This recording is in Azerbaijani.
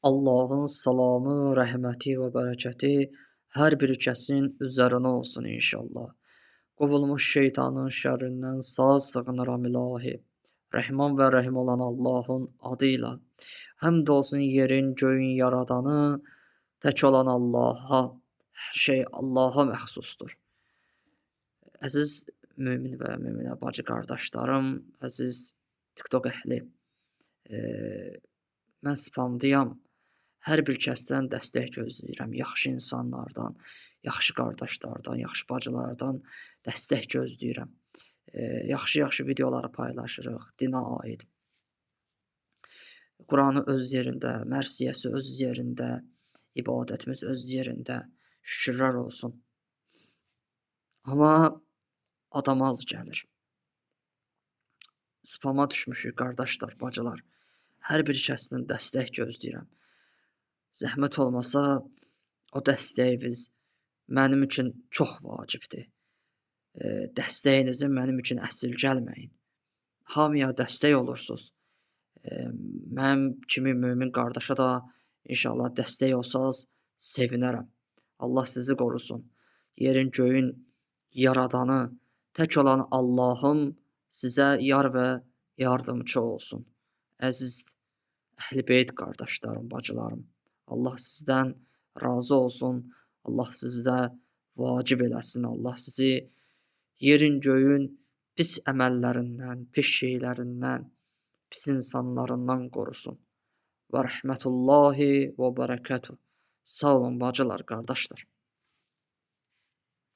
Allahın salamı, rəhməti və bərəkəti hər bir kəsin üzərinə olsun inşallah. Qovulmuş şeytanın şərrindən sağ sığınıram ilahi. Rəhman və rəhim olan Allahın adıyla. Həmd olsun yerin, göyün yaradanı, tək olan Allaha. Hər şey Allaha məxsusdur. Əziz mömin və möminə bacı qardaşlarım, əziz TikTok əhli, mən spamdayam. Hər bir kəsdən dəstək gözləyirəm. Yaxşı insanlardan, yaxşı qardaşlardan, yaxşı bacılardan dəstək gözləyirəm. Yaxşı-yaxşı videoları paylaşırıq, dinə aid. Quranı öz yerində, mərsiyəsi öz yerində, ibadətimiz öz yerində. Şükürlər olsun. Amma adam az gəlir. Spama düşmüşük qardaşlar, bacılar. Hər bir kəsdən dəstək gözləyirəm. Zəhmət olmasa o dəstəyiniz mənim üçün çox vacibdir. Dəstəyinizi mənim üçün əsirgəlməyin. Hamıya dəstək olursunuz. Mənim kimi mömin qardaşa da inşallah dəstək olsanız sevinərəm. Allah sizi qorusun. Yerin göyün yaradanı, tək olan Allahım sizə yar və yardımçı olsun. Əziz Əhl-i-Beyt qardaşlarım, bacılarım. Allah sizdən razı olsun. Allah sizdə vacib eləsin. Allah sizi yerin göyün pis əməllərindən, pis şeylərindən, pis insanlarından qorusun. Və rəhmətullahi və bərəkətuh. Sağ olun bacılar, qardaşlar.